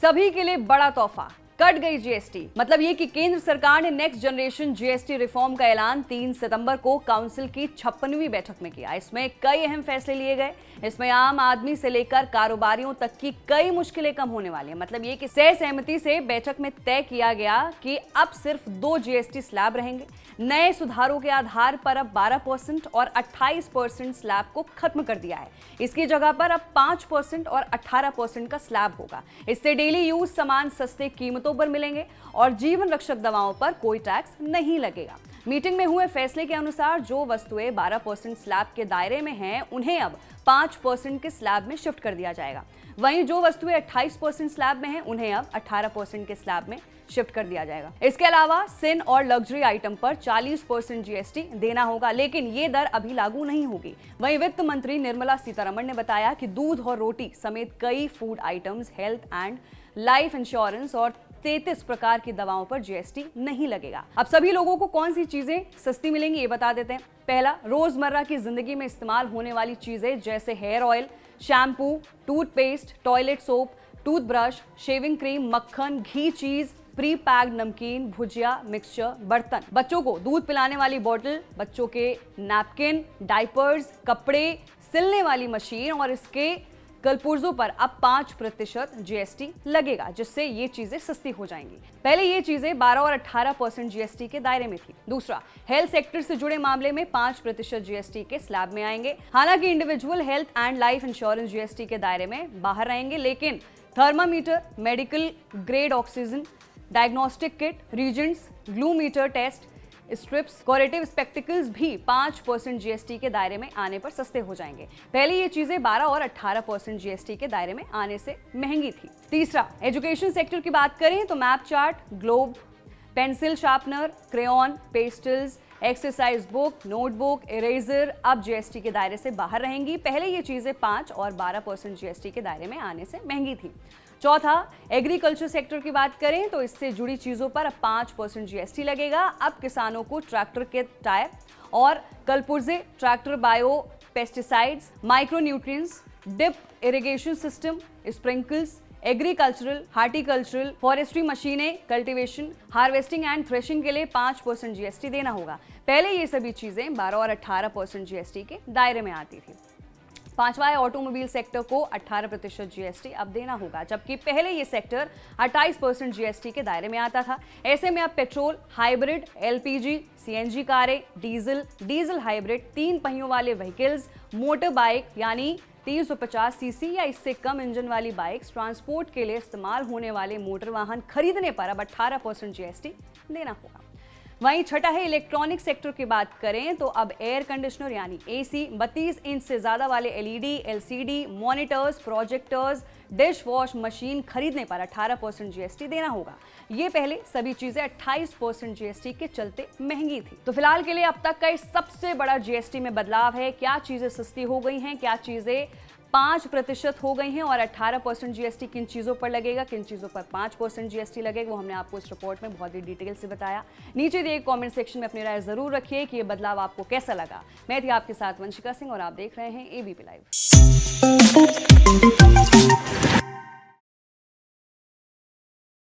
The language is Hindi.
सभी के लिए बड़ा तोहफा, कट गई जीएसटी। मतलब ये कि केंद्र सरकार ने नेक्स्ट जनरेशन जीएसटी रिफॉर्म का ऐलान 3 सितंबर को काउंसिल की 56वीं बैठक में किया। इसमें कई अहम फैसले लिए गए। इसमें आम आदमी से लेकर कारोबारियों तक की कई मुश्किलें कम होने वाली हैं। मतलब ये कि सहमति से बैठक में तय किया गया कि अब सिर्फ 2 जीएसटी स्लैब रहेंगे। नए सुधारों के आधार पर अब 12% और 28% स्लैब को खत्म कर दिया है। इसकी जगह पर अब 5% और 18% का स्लैब होगा। इससे डेली यूज सामान सस्ते कीमतों पर मिलेंगे और जीवन रक्षक दवाओं पर कोई टैक्स नहीं लगेगा। मीटिंग में हुए फैसले के अनुसार जो वस्तुएं 12% स्लैब के दायरे में हैं, उन्हें अब 5% के स्लैब में शिफ्ट कर दिया जाएगा। वहीं जो वस्तुएं 28% स्लैब में हैं, उन्हें अब 18% के स्लैब में शिफ्ट कर दिया जाएगा। इसके अलावा सिन और लग्जरी आइटम पर 40% जीएसटी देना होगा, लेकिन ये दर अभी लागू नहीं होगी। वहीं वित्त मंत्री निर्मला सीतारमण ने बताया कि दूध और रोटी समेत कई food items, health and life insurance और 33 प्रकार की दवाओं पर जीएसटी नहीं लगेगा। अब सभी लोगों को कौन सी चीजें सस्ती मिलेंगी ये बता देते हैं। पहला, रोजमर्रा की जिंदगी में इस्तेमाल होने वाली चीजें जैसे hair oil, shampoo, toothpaste, toilet soap, toothbrush, shaving cream, मक्खन, घी, चीज, प्री पैक्ड नमकीन, भुजिया, मिक्सचर, बर्तन, बच्चों को दूध पिलाने वाली बोतल, बच्चों के नैपकिन, डायपर्स, कपड़े सिलने वाली मशीन और इसके कलपुर्जों पर अब 5% जीएसटी लगेगा, जिससे ये चीजें सस्ती हो जाएंगी। पहले ये चीजें 12 और 18% जीएसटी के दायरे में थी। दूसरा, हेल्थ सेक्टर से जुड़े मामले में 5% जीएसटी के स्लैब में आएंगे। हालांकि individual health and life insurance GST के दायरे में बाहर रहेंगे, लेकिन thermometer, medical grade oxygen, diagnostic kit, reagents, glucometer test strips, corrective spectacles भी 5% जीएसटी के दायरे में आने पर सस्ते हो जाएंगे। पहले ये चीजें 12 और 18% जीएसटी के दायरे में आने से महंगी थी। तीसरा, एजुकेशन सेक्टर की बात करें तो map chart, globe, pencil sharpener, crayon, pastels, exercise book, notebook, eraser अब जीएसटी के दायरे से बाहर रहेंगी। पहले ये चीजें 5 और 12% जीएसटी के दायरे में आने से महंगी थी। चौथा, एग्रीकल्चर सेक्टर की बात करें तो इससे जुड़ी चीजों पर अब 5% जीएसटी लगेगा। अब किसानों को ट्रैक्टर के टायर और कलपुर्जे, tractor bio pesticides, micro nutrients, drip irrigation system, sprinklers, agricultural, horticultural, forestry मशीनें, कल्टीवेशन, हार्वेस्टिंग एंड थ्रेशिंग के लिए 5% जीएसटी देना होगा। पहले ये सभी चीजें 12 और 18% जीएसटी के दायरे में आती थी। पांचवा है, ऑटोमोबाइल सेक्टर को 18% जीएसटी अब देना होगा, जबकि पहले ये सेक्टर 28% जीएसटी के दायरे में आता था। ऐसे में अब पेट्रोल, हाइब्रिड, एलपीजी, सीएनजी कारें, डीजल हाइब्रिड, 3 पहियों वाले व्हीकल्स, मोटर बाइक यानी 350 सीसी या इससे कम इंजन वाली बाइक्स, ट्रांसपोर्ट के लिए इस्तेमाल होने वाले मोटर वाहन खरीदने पर अब 18% जीएसटी देना होगा। वहीं छठा है, इलेक्ट्रॉनिक सेक्टर की बात करें तो अब एयर कंडीशनर यानी एसी, 32 इंच से ज्यादा वाले LED, LCD, monitors, projectors, dish wash machine खरीदने पर 18% जीएसटी देना होगा। ये पहले सभी चीजें 28% जीएसटी के चलते महंगी थी। तो फिलहाल के लिए अब तक का सबसे बड़ा जीएसटी में बदलाव है। क्या चीजें सस्ती हो गई हैं, क्या चीजें 5% हो गई हैं और 18% जीएसटी किन चीज़ों पर लगेगा, किन चीज़ों पर 5% जीएसटी लगेगा, वो हमने आपको इस रिपोर्ट में बहुत ही डिटेल से बताया। नीचे दिए कमेंट सेक्शन में अपनी राय जरूर रखिए कि ये बदलाव आपको कैसा लगा। मैं थी आपके साथ वंशिका सिंह और आप देख रहे हैं एबीपी लाइव।